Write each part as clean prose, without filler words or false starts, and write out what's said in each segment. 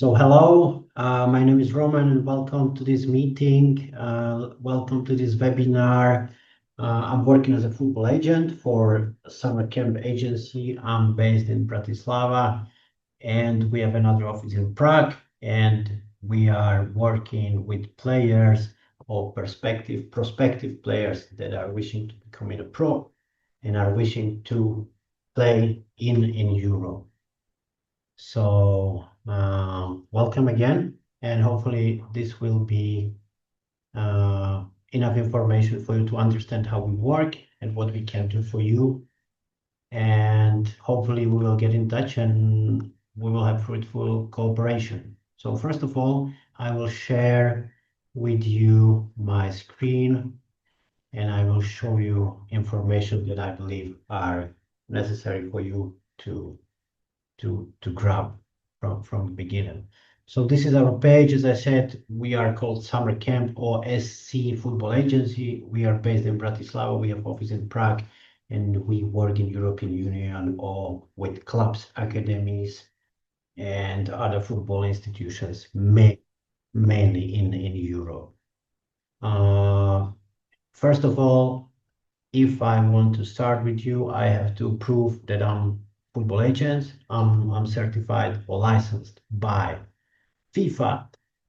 So hello, my name is Roman and welcome to this meeting. Welcome to this webinar. I'm working as a football agent for SummerCamp agency. I'm based in Bratislava and we have another office in Prague, and we are working with players or prospective players that are wishing to become a pro and are wishing to play in Europe. So welcome again, and hopefully this will be enough information for you to understand how we work and what we can do for you. And hopefully we will get in touch and we will have fruitful cooperation. So first of all, I will share with you my screen and I will show you information that I believe are necessary for you to grab from the beginning. So this is our page. As I said, we are called SummerCamp or SC Football Agency. We are based in Bratislava. We have office in Prague, and we work in European Union or with clubs, academies, and other football institutions, mainly in Europe. First of all, if I want to start with you, I have to prove that I'm football agent. I'm certified or licensed by FIFA,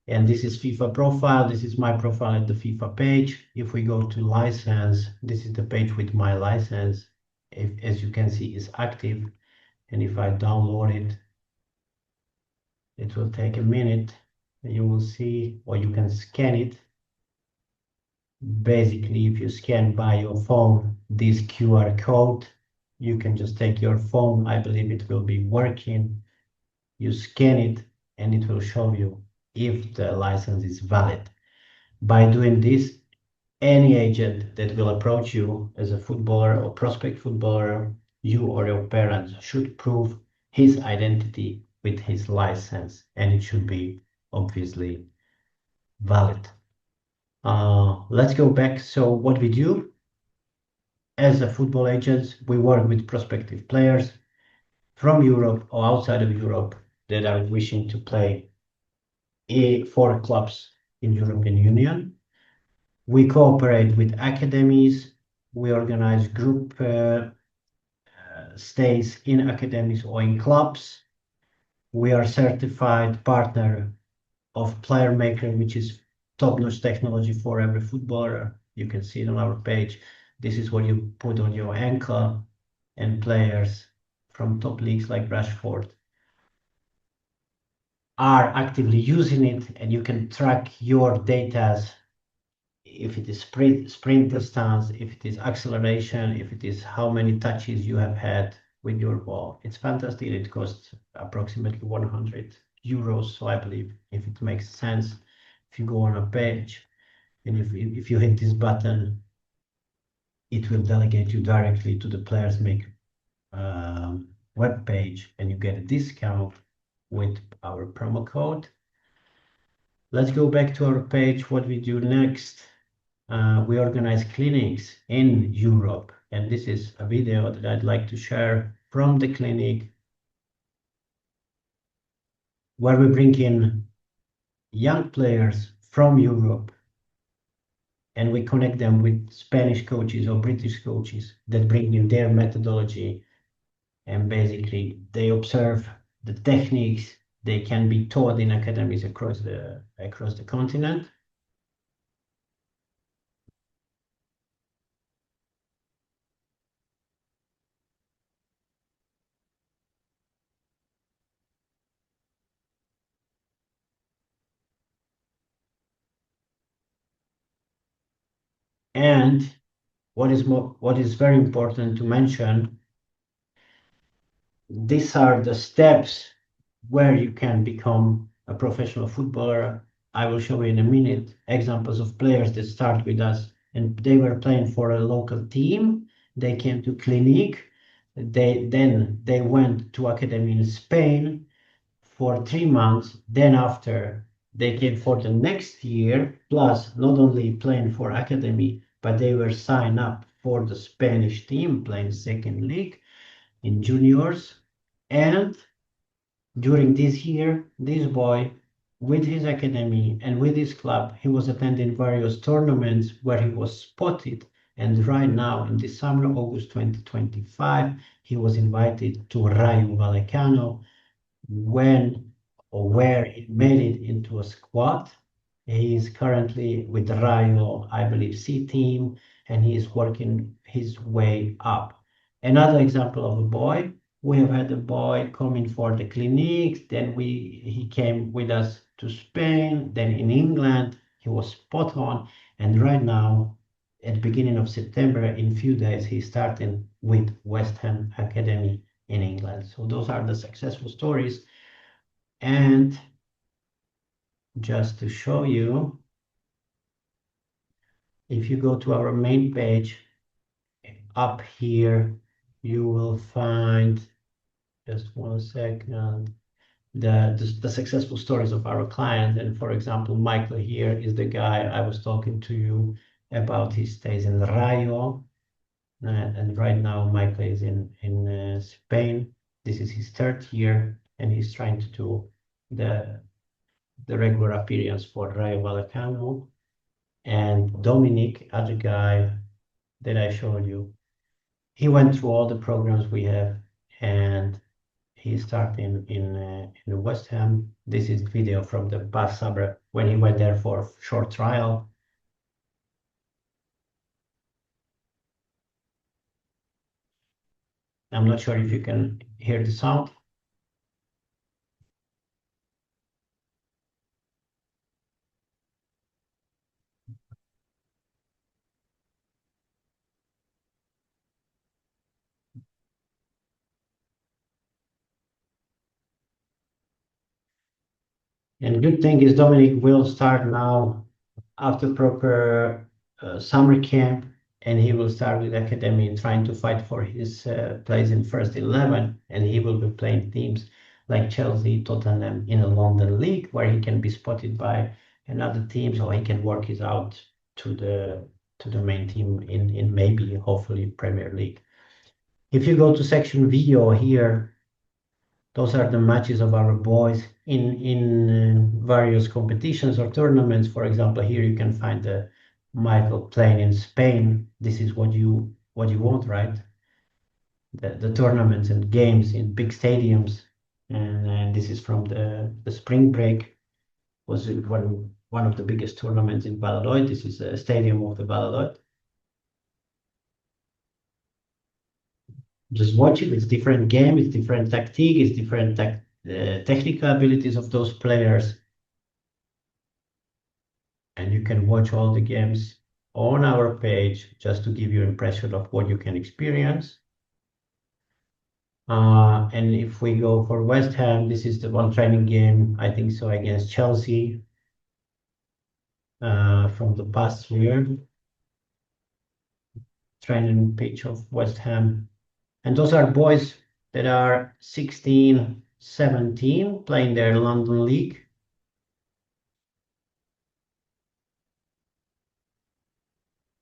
and this is FIFA profile. This is my profile at the FIFA page. If we go to license, this is the page with my license. As you can see, is active, and if I download it, it will take a minute. You will see, or you can scan it. Basically, if you scan by your phone this QR code, you can just take your phone. I believe it will be working. You scan it and it will show you if the license is valid. By doing this, any agent that will approach you as a footballer or prospect footballer, you or your parents should prove his identity with his license, and it should be obviously valid. Let's go back. So what we do as a football agents, we work with prospective players from Europe or outside of Europe that are wishing to play for clubs in European Union. We cooperate with academies. We organize group stays in academies or in clubs. We are certified partner of Player Maker, which is top-notch technology for every footballer. You can see it on our page. This is what you put on your ankle, and players from top leagues like Rashford are actively using it, and you can track your data, if it is sprint distance, if it is acceleration, if it is how many touches you have had with your ball. It's fantastic. It costs approximately 100 euros. So I believe if it makes sense, if you go on a page and if you hit this button, it will delegate you directly to the Players Make web page, and you get a discount with our promo code. Let's go back to our page. What we do next, we organize clinics in Europe, and this is a video that I'd like to share from the clinic where we bring in young players from Europe and we connect them with Spanish coaches or British coaches that bring in their methodology, and basically they observe the techniques they can be taught in academies across the continent. And what is very important to mention, these are the steps where you can become a professional footballer. I will show you in a minute examples of players that start with us and they were playing for a local team. They came to clinic. They went to academy in Spain for 3 months. Then after they came for the next year, plus not only playing for academy, but they were signed up for the Spanish team playing second league in juniors. And During this year, this boy, with his academy and with his club, he was attending various tournaments where he was spotted. And right now, in this summer, August 2025, he was invited to Rayo Vallecano where he made it into a squad. He is currently with the Rayo, I believe, C team, and he is working his way up. Another example of a boy, we have had a boy coming for the clinics, then he came with us to Spain, then in England, he was spot on, and right now, at the beginning of September, in few days, he's starting with West Ham Academy in England. So those are the successful stories. And just to show you, if you go to our main page, up here, you will find, just 1 second, the successful stories of our client. And for example, Michael here is the guy I was talking to you about. His stays in Rayo. And right now, Michael is in Spain. This is his third year, and he's trying to do the regular appearance for Rayo Vallecano. And Dominic, other guy that I showed you, he went through all the programs we have, and he started in West Ham. This is video from the past summer when he went there for a short trial. I'm not sure if you can hear the sound. And good thing is Dominic will start now after proper summer camp, and he will start with academy trying to fight for his place in first 11, and he will be playing teams like Chelsea, Tottenham in a London league where he can be spotted by another team, so he can work his out to the main team in maybe hopefully Premier League. If you go to section video here, those are the matches of our boys in various competitions or tournaments. For example, here you can find the Michael playing in Spain. This is what you want, right? The tournaments and games in big stadiums. And this is from the spring break. Was one of the biggest tournaments in Valladolid. This is a stadium of the Valladolid. Just watch it. It's different game. It's different tactique. It's different technical abilities of those players. And you can watch all the games on our page just to give you an impression of what you can experience. And if we go for West Ham, this is the one training game, I think so, against Chelsea from the past year. Training pitch of West Ham. And those are boys that are 16, 17, playing their London League.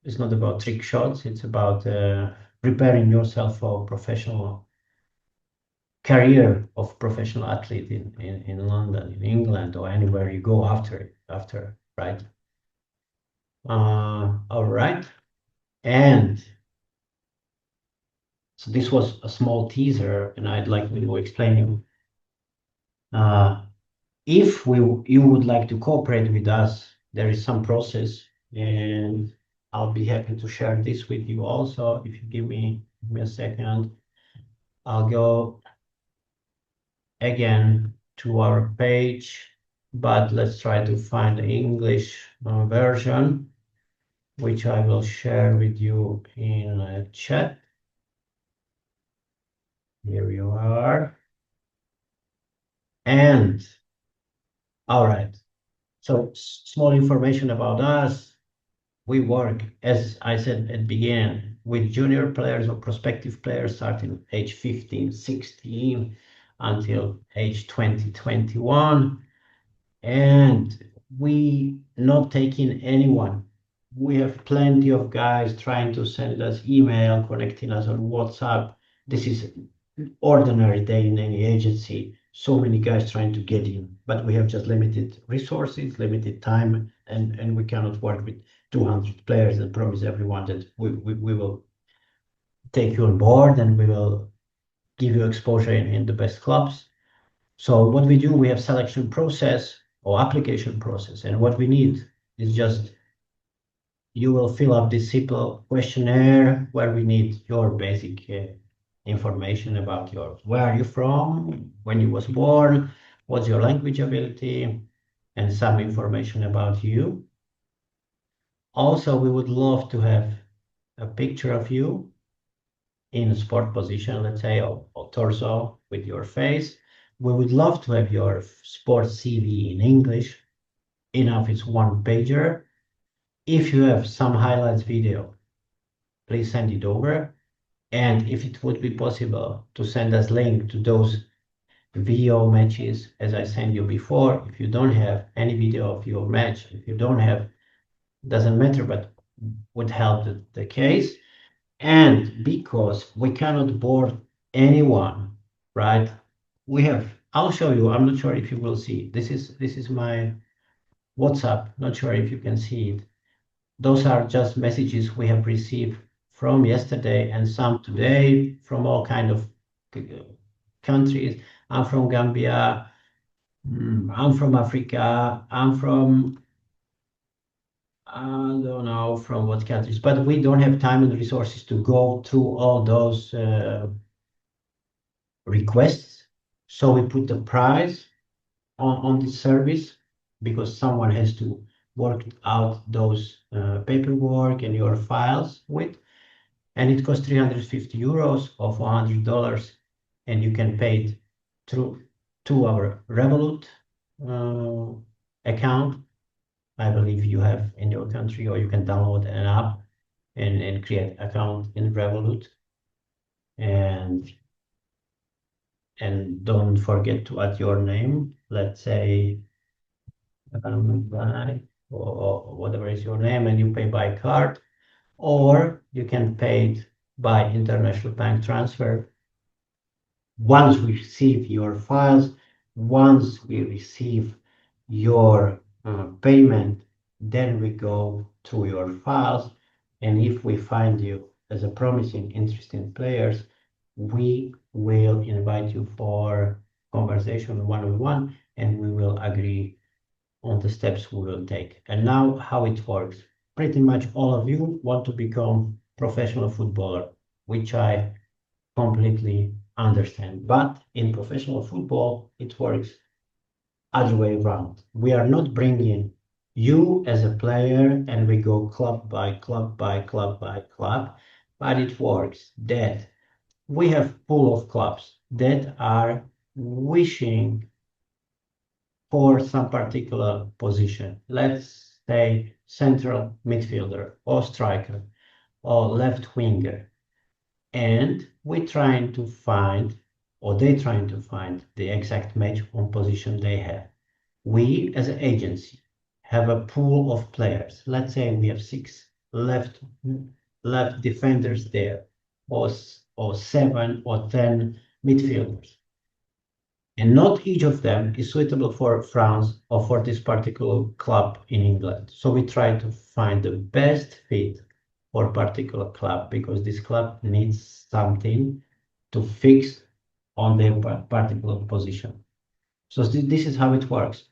It's not about trick shots. It's about preparing yourself for a professional career of professional athlete in London, in England, or anywhere you go after, right? All right. And so this was a small teaser, and I'd like to explain you. If you would like to cooperate with us, there is some process, and I'll be happy to share this with you also. If you give me a second, I'll go again to our page, but let's try to find the English version, which I will share with you in a chat. Here you are. And all right, so small information about us. We work, as I said at the beginning, with junior players or prospective players starting age 15, 16 until age 20, 21. And we not taking anyone. We have plenty of guys trying to send us email, connecting us on WhatsApp. This is ordinary day in any agency. so many guys trying to get in, but we have just limited resources, limited time, and we cannot work with 200 players and promise everyone that we will take you on board and we will give you exposure in the best clubs. So what we do, we have selection process or application process, and what we need is just you will fill up this simple questionnaire where we need your basic information about where are you from, when you was born, what's your language ability, and some information about you. Also, we would love to have a picture of you in a sport position, let's say, or torso with your face. We would love to have your sports CV in English. Enough, it's one pager. If you have some highlights video, please send it over. And if it would be possible to send us link to those video matches, as I sent you before, if you don't have any video of your match, if you don't have, doesn't matter, but would help the case. And because we cannot board anyone, right? I'll show you, I'm not sure if you will see. This is my WhatsApp, not sure if you can see it. Those are just messages we have received from yesterday and some today from all kind of countries. I'm from Gambia, I'm from Africa, I'm from, I don't know from what countries, but we don't have time and resources to go through all those requests. So we put the price on this service because someone has to work out those paperwork and your files with, and it costs 350 euros or $400, and you can pay it through to our Revolut account. I believe you have in your country, or you can download an app and create account in Revolut. And don't forget to add your name. Let's say or whatever is your name, and you pay by card, or you can pay it by international bank transfer. Once we receive your files, once we receive your payment, then we go through your files, and if we find you as a promising, interesting players, we will invite you for conversation one-on-one, and we will agree on the steps we will take. And now how it works. Pretty much all of you want to become professional footballer, which I completely understand. But in professional football, it works other way around. We are not bringing you as a player and we go club by club by club by club, but it works that we have pool of clubs that are wishing for some particular position. Let's say central midfielder or striker or left winger. And we're trying to find, or they're trying to find the exact match on position they have. We as an agency have a pool of players. Let's say we have 6 left defenders there, or 7 or 10 midfielders. And not each of them is suitable for France or for this particular club in England. So we try to find the best fit for a particular club, because this club needs something to fix on their particular position. So this is how it works.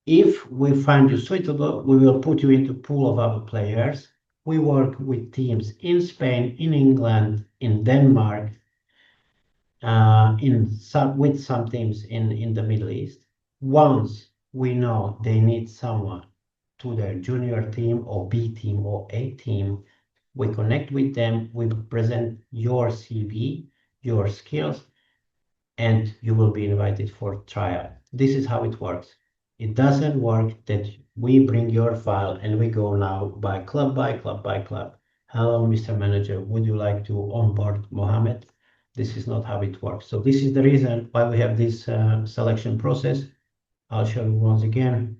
If we find you suitable, we will put you into a pool of our players. We work with teams in Spain, in England, in Denmark, with some teams in the Middle East. Once we know they need someone to their junior team or B team or A team, we connect with them, we present your CV, your skills, and you will be invited for trial. This is how it works. It doesn't work that we bring your file and we go now by club by club by club. Hello, Mr. Manager, would you like to onboard Mohammed? This is not how it works. So this is the reason why we have this selection process. I'll show you once again.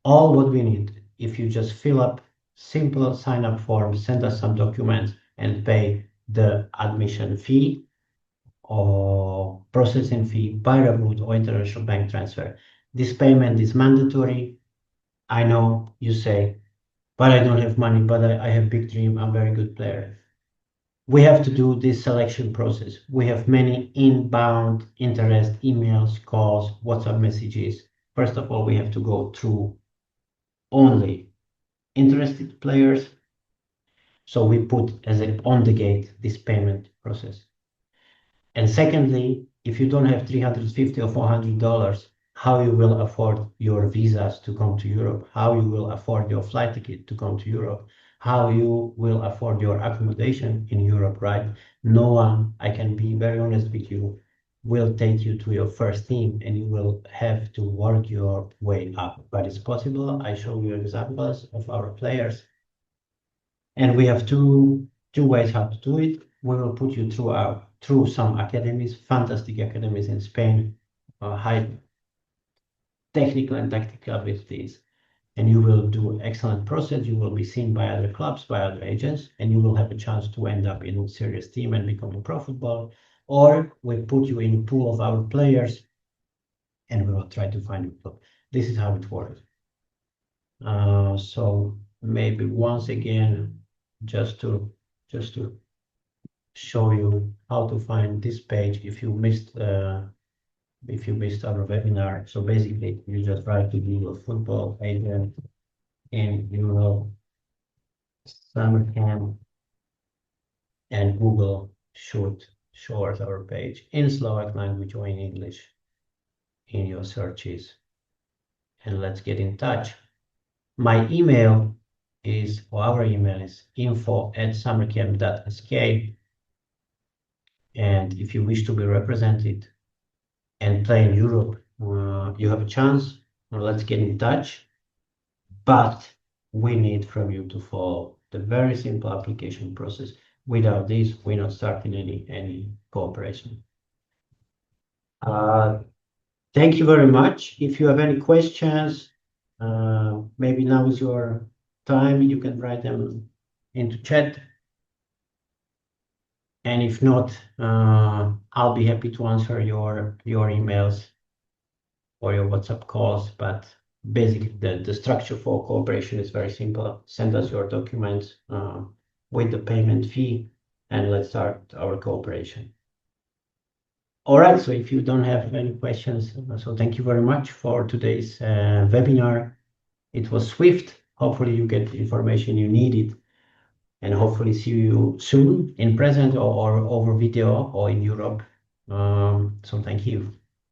All what we need, if you just fill up simple sign-up form, send us some documents and pay the admission fee, or processing fee by remote or international bank transfer. This payment is mandatory. I know you say, but I don't have money, but I have big dream, I'm a very good player. We have to do this selection process. We have many inbound interest, emails, calls, WhatsApp messages. First of all, we have to go through only interested players. So we put as on the gate this payment process. And secondly, if you don't have $350 or $400, how you will afford your visas to come to Europe, how you will afford your flight ticket to come to Europe, how you will afford your accommodation in Europe, right? No one, I can be very honest with you, will take you to your first team and you will have to work your way up. But it's possible. I show you examples of our players. And we have two ways how to do it. We will put you through some academies, fantastic academies in Spain, high technical and tactical abilities, and you will do excellent process. You will be seen by other clubs, by other agents, and you will have a chance to end up in a serious team and become a pro footballer. Or we put you in a pool of our players, and we will try to find a club. This is how it works. So maybe once again, just to show you how to find this page if you missed our webinar. So basically you just write to Google football agent and you will SummerCamp, and Google should show us our page in Slovak language or in English in your searches. And let's get in touch. My email is, or our email is info@summercamp.sk. And if you wish to be represented and play in Europe, you have a chance. Let's get in touch. But we need from you to follow the very simple application process. Without this, we're not starting any cooperation. Thank you very much. If you have any questions, maybe now is your time. You can write them into chat. And if not, I'll be happy to answer your emails or your WhatsApp calls. But basically, the structure for cooperation is very simple. Send us your documents with the payment fee, and let's start our cooperation. All right, so if you don't have any questions, so thank you very much for today's webinar. It was swift. Hopefully you get the information you needed, and hopefully see you soon in present or over video or in Europe. So thank you.